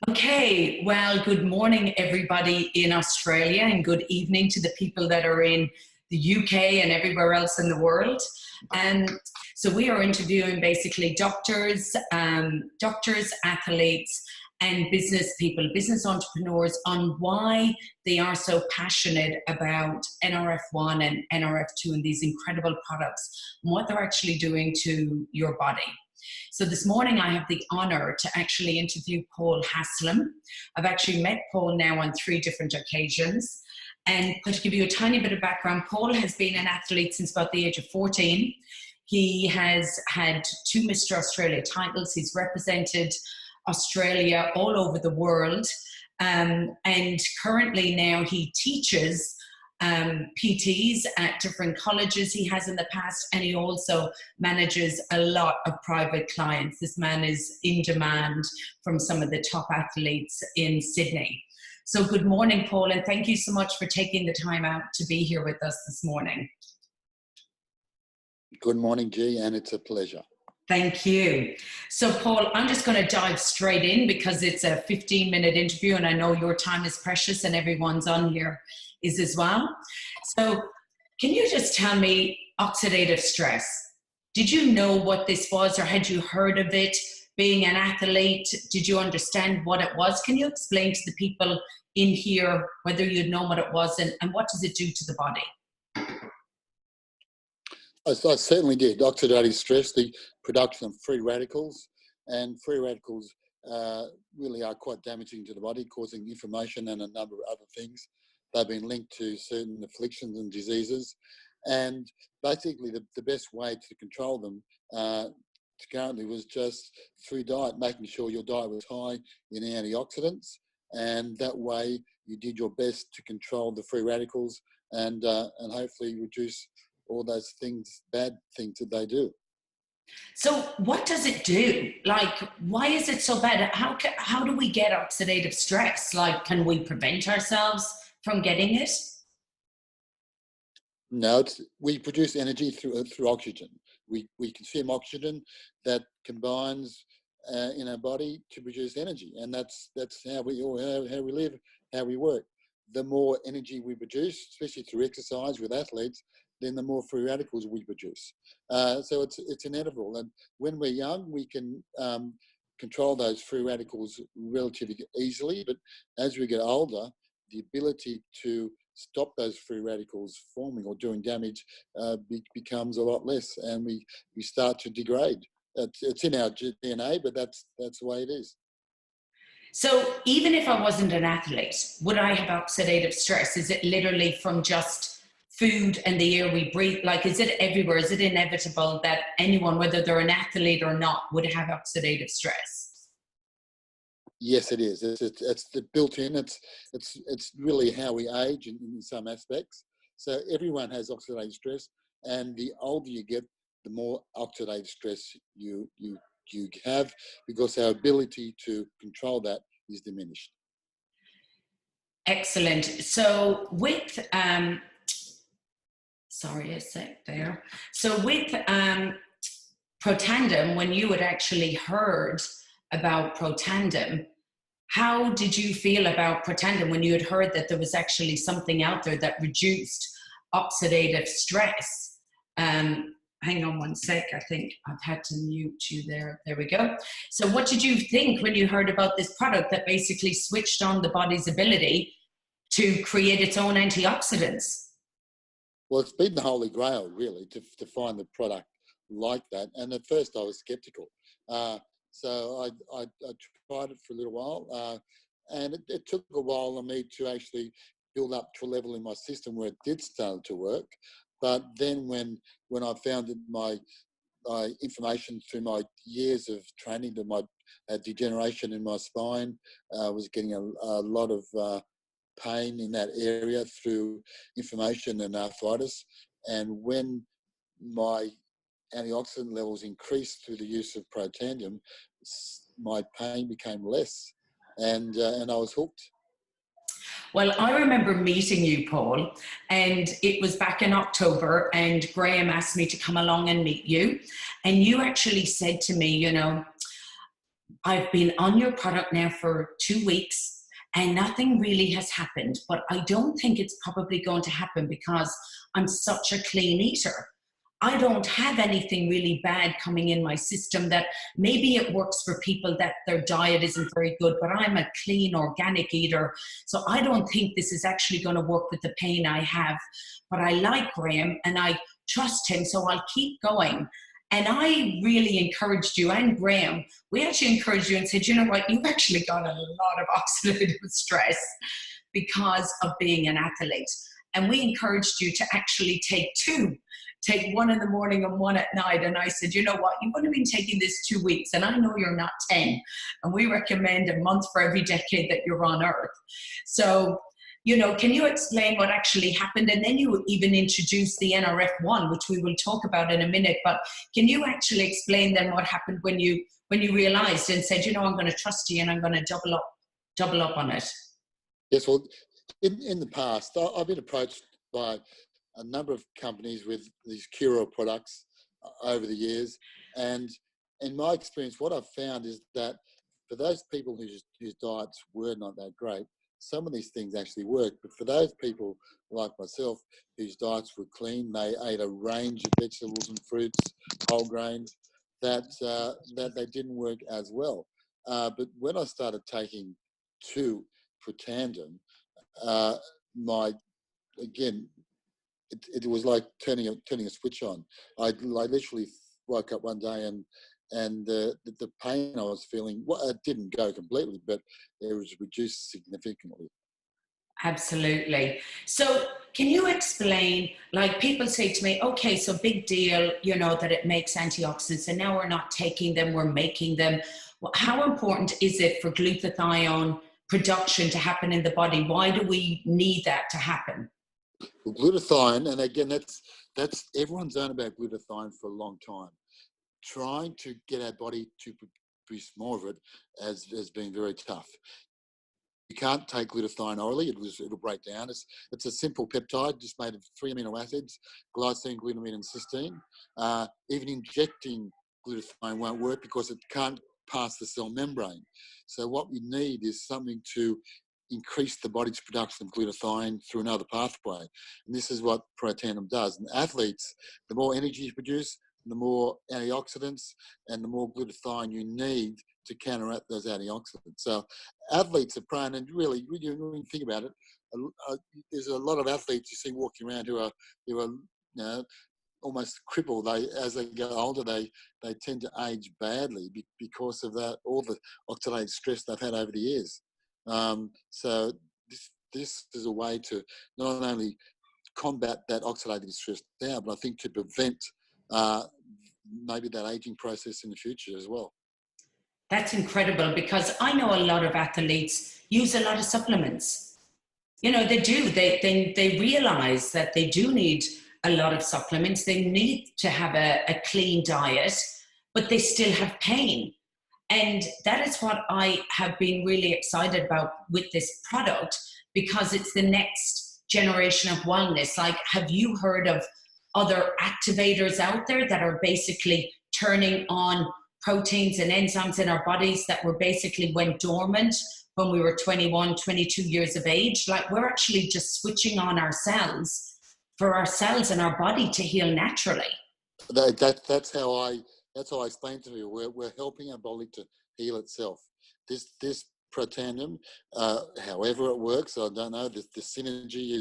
Okay, well, good morning, everybody in Australia, and good evening to the people that are in the UK and everywhere else in the world. And so we are interviewing basically doctors, athletes, and business people, business entrepreneurs, on why they are so passionate about NRF1 and NRF2 and these incredible products, and what they're actually doing to your body. So this morning I have the honor to actually interview Paul Haslam. I've actually met Paul now on 3 different occasions. And to give you a tiny bit of background, Paul has been an athlete since about the age of 14. He has had 2 Mr. Australia titles. He's represented Australia all over the world. And currently now he teaches PTs at different colleges he has in the past, and he also manages a lot of private clients. This man is in demand from some of the top athletes in Sydney. So good morning, Paul, and thank you so much for taking the time out to be here with us this morning. Good morning, G, and it's a pleasure. Thank you. So Paul, I'm just going to dive straight in because it's a 15-minute interview and I know your time is precious and everyone's on here is as well. So can you just tell me oxidative stress? Did you know what this was, or had you heard of it being an athlete? Did you understand what it was? Can you explain to the people in here whether you'd known what it was and what does it do to the body? I certainly did. Oxidative stress, the production of free radicals, and free radicals really are quite damaging to the body, causing inflammation and a number of other things. They've been linked to certain afflictions and diseases, and basically the best way to control them currently was just through diet, making sure your diet was high in antioxidants, and that way you did your best to control the free radicals and hopefully reduce all those things, bad things that they do. So what does it do? Like, why is it so bad? How do we get oxidative stress? Like, can we prevent ourselves from getting it? No, we produce energy through oxygen. We consume oxygen that combines in our body to produce energy, and that's how we live, how we work. The more energy we produce, especially through exercise with athletes, then the more free radicals we produce. So it's inevitable. And when we're young, we can control those free radicals relatively easily. But as we get older, the ability to stop those free radicals forming or doing damage becomes a lot less, and we start to degrade. It's in our DNA, but that's the way it is. So even if I wasn't an athlete, would I have oxidative stress? Is it literally from just food and the air we breathe? Like, is it everywhere? Is it inevitable that anyone, whether they're an athlete or not, would have oxidative stress? Yes, it is. It's built in. It's really how we age in some aspects. So everyone has oxidative stress, and the older you get, the more oxidative stress you have, because our ability to control that is diminished. Excellent. So with sorry a sec there. So with Protandim, when you had actually heard about Protandim, how did you feel about Protandim when you had heard that there was actually something out there that reduced oxidative stress? Hang on one sec, I think I've had to mute you there. There we go. So what did you think when you heard about this product that basically switched on the body's ability to create its own antioxidants? Well, it's been the holy grail, really, to find the product like that. And at first I was skeptical. So I tried it for a little while, and it took a while for me to actually build up to a level in my system where it did start to work. But then when I found that my information through my years of training, that my degeneration in my spine was getting a lot of pain in that area through inflammation and arthritis, and when my antioxidant levels increased through the use of Protandim, my pain became less, and I was hooked. Well, I remember meeting you, Paul, and it was back in October, and Graham asked me to come along and meet you. And you actually said to me, you know, I've been on your product now for 2 weeks and nothing really has happened, but I don't think it's probably going to happen because I'm such a clean eater. I don't have anything really bad coming in my system. That maybe it works for people that their diet isn't very good, but I'm a clean organic eater. So I don't think this is actually going to work with the pain I have. But I like Graham and I trust him, so I'll keep going. And I really encouraged you and Graham. We actually encouraged you and said, you know what, you've actually got a lot of oxidative stress because of being an athlete. And we encouraged you to actually take one in the morning and one at night. And I said, you know what, you've only been taking this 2 weeks and I know you're not 10. And we recommend a month for every decade that you're on Earth. So, you know, can you explain what actually happened? And then you even introduced the NRF1, which we will talk about in a minute. But can you actually explain then what happened when you realized and said, you know, I'm going to trust you and I'm going to double up on it? Yes, well, in the past, I've been approached by a number of companies with these Curo products over the years. And in my experience, what I've found is that for those people whose diets were not that great, some of these things actually work. But for those people like myself, whose diets were clean, they ate a range of vegetables and fruits, whole grains, that they didn't work as well. But when I started taking two for tandem, it was like turning a switch on. I literally woke up one day and the pain I was feeling, well, it didn't go completely, but it was reduced significantly. Absolutely. So can you explain, like people say to me, okay, so big deal, you know, that it makes antioxidants and now we're not taking them, we're making them. Well, how important is it for glutathione production to happen in the body? Why do we need that to happen? Well, glutathione, and again, that's everyone's known about glutathione for a long time. Trying to get our body to produce more of it has been very tough. You can't take glutathione orally; it'll break down. It's a simple peptide, just made of 3 amino acids: glycine, glutamine, and cysteine. Even injecting glutathione won't work because it can't pass the cell membrane. So what we need is something to increase the body's production of glutathione through another pathway. And this is what Protandim does. And athletes, the more energy you produce, the more antioxidants and the more glutathione you need to counteract those antioxidants. So athletes are prone, and really, when you think about it, there's a lot of athletes you see walking around who are you know, almost crippled. As they get older, they tend to age badly because of that, all the oxidative stress they've had over the years. So this is a way to not only combat that oxidative stress now, but I think to prevent maybe that aging process in the future as well. That's incredible, because I know a lot of athletes use a lot of supplements. You know, they do. They realize that they do need a lot of supplements. They need to have a clean diet, but they still have pain. And that is what I have been really excited about with this product, because it's the next generation of wellness. Like, have you heard of other activators out there that are basically turning on proteins and enzymes in our bodies that were basically went dormant when we were 21, 22 years of age? Like, we're actually just switching on our cells for our cells and our body to heal naturally. That's how I explained to you. We're helping our body to heal itself. This Protandim, however it works, I don't know. The synergy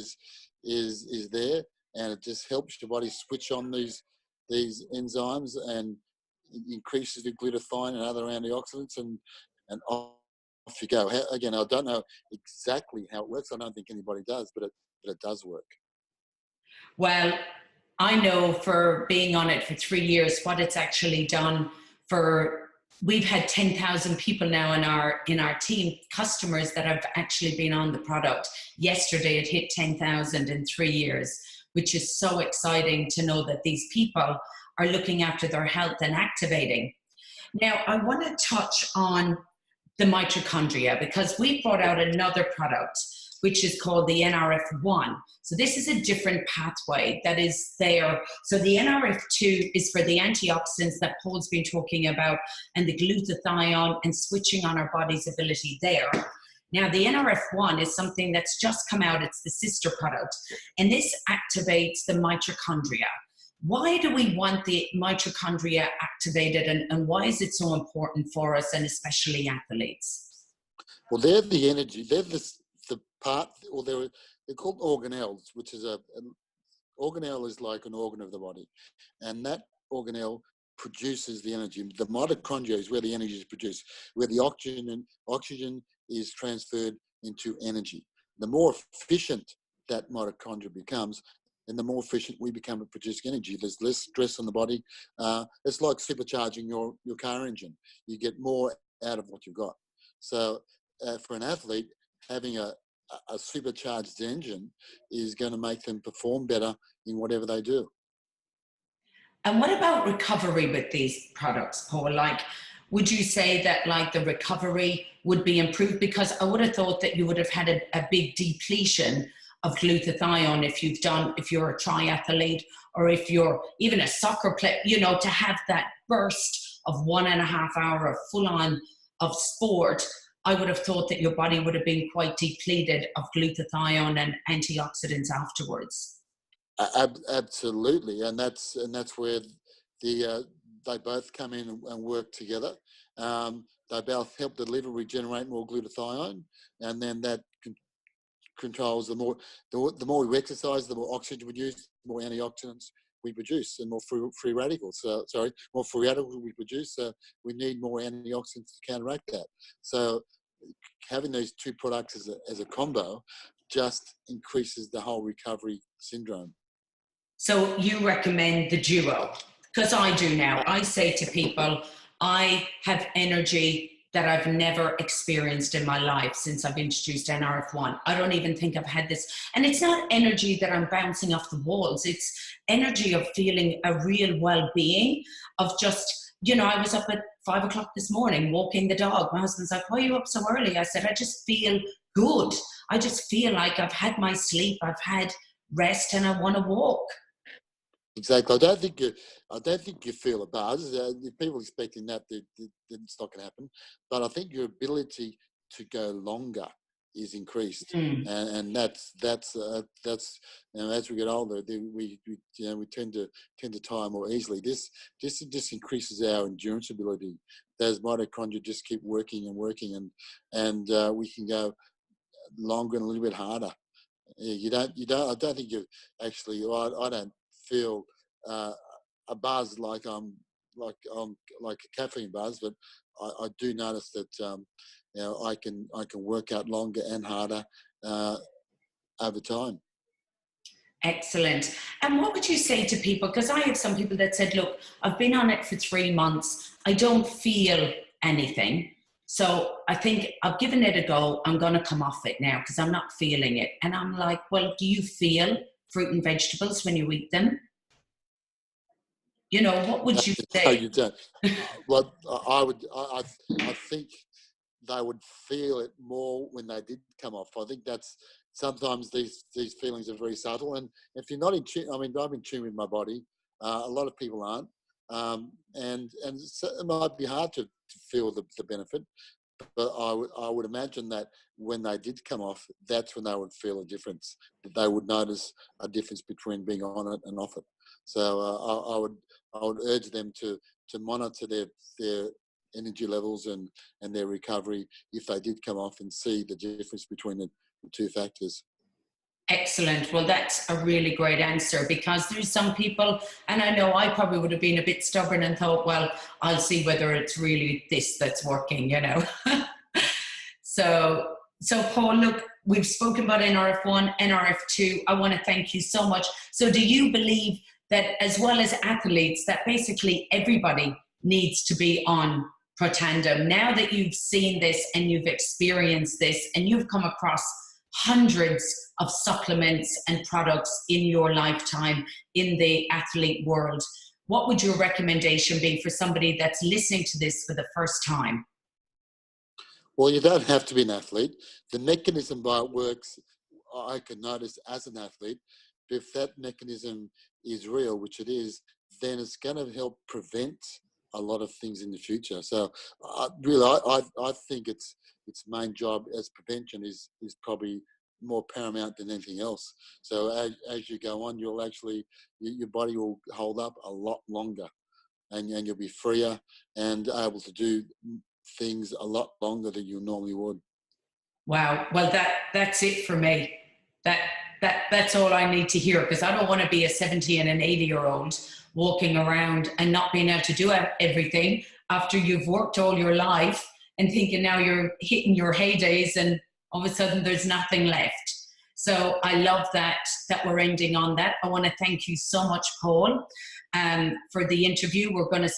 is there, and it just helps your body switch on these enzymes and increases the glutathione and other antioxidants, and off you go. Again, I don't know exactly how it works. I don't think anybody does, but it does work. Well, I know for being on it for 3 years what it's actually done for. We've had 10,000 people now in our team, customers that have actually been on the product. Yesterday it hit 10,000 in 3 years, which is so exciting to know that these people are looking after their health and activating. Now, I want to touch on the mitochondria, because we brought out another product which is called the NRF1. So this is a different pathway that is there. So the NRF2 is for the antioxidants that Paul's been talking about, and the glutathione, and switching on our body's ability there. Now, the NRF1 is something that's just come out. It's the sister product, and this activates the mitochondria. Why do we want the mitochondria activated, and why is it so important for us, and especially athletes? Well, they're the energy. They're the part, or they're called organelles, which is an organelle is like an organ of the body, and that organelle produces the energy. The mitochondria is where the energy is produced, where the oxygen is transferred into energy. The more efficient that mitochondria becomes, and the more efficient we become at producing energy. There's less stress on the body. It's like supercharging your car engine. You get more out of what you've got. So for an athlete, having a supercharged engine is going to make them perform better in whatever they do. And what about recovery with these products, Paul? Like, would you say that like the recovery would be improved? Because I would have thought that you would have had a big depletion of glutathione if you're a triathlete, or if you're even a soccer player, you know, to have that burst of 1.5 hours of full on of sport. I would have thought that your body would have been quite depleted of glutathione and antioxidants afterwards. Absolutely, and that's where they both come in and work together. They both help the liver regenerate more glutathione, and then that controls the more we exercise, the more oxygen we produce, the more antioxidants we produce, and more free radicals. More free radicals we produce. So we need more antioxidants to counteract that. So having these two products as a combo just increases the whole recovery syndrome. So you recommend the duo? Because I do now. I say to people, I have energy that I've never experienced in my life since I've introduced NRF1. I don't even think I've had this. And it's not energy that I'm bouncing off the walls. It's energy of feeling a real well-being, of just, you know, I was up at 5 o'clock this morning walking the dog. My husband's like, why are you up so early? I said, I just feel good. I just feel like I've had my sleep, I've had rest, and I want to walk. Exactly. I don't think you feel a buzz. People expecting that, it's not going to happen. But I think your ability to go longer is increased, and that's you know, as we get older, we tend to tire more easily. This just increases our endurance ability. Those mitochondria just keep working and working, and we can go longer and a little bit harder. I don't think you actually. I don't feel a buzz like a caffeine buzz, but I do notice that you know, I can work out longer and harder over time. Excellent. And what would you say to people? Because I have some people that said, look, I've been on it for 3 months. I don't feel anything. So I think I've given it a go. I'm going to come off it now because I'm not feeling it. And I'm like, well, do you feel fruit and vegetables when you eat them? You know, what would you say? No, you don't. Well, I think they would feel it more when they did come off. I think that's sometimes these feelings are very subtle. And if you're not in tune, I mean, I'm in tune with my body. A lot of people aren't. And so it might be hard to feel the benefit, but I would imagine that when they did come off, that's when they would feel a difference. That they would notice a difference between being on it and off it. So I would urge them to monitor their energy levels and their recovery if they did come off, and see the difference between the two factors. Excellent. Well, that's a really great answer, because there's some people, and I know I probably would have been a bit stubborn and thought, well, I'll see whether it's really this that's working, you know. So Paul, look, we've spoken about NRF1, NRF2. I want to thank you so much. So do you believe that, as well as athletes, that basically everybody needs to be on Protandim? Now that you've seen this and you've experienced this and you've come across hundreds of supplements and products in your lifetime in the athlete world, what would your recommendation be for somebody that's listening to this for the first time? Well, you don't have to be an athlete. The mechanism by it works, I can notice as an athlete. If that mechanism is real, which it is, then it's going to help prevent a lot of things in the future. So, I think its main job as prevention is probably more paramount than anything else. So as you go on, you'll actually your body will hold up a lot longer, and you'll be freer and able to do things a lot longer than you normally would. Wow. Well, that's it for me. That's all I need to hear, because I don't want to be a 70 and an 80-year-old walking around and not being able to do everything after you've worked all your life and thinking now you're hitting your heydays and all of a sudden there's nothing left. So I love that we're ending on that. I want to thank you so much, Paul, for the interview. We're going to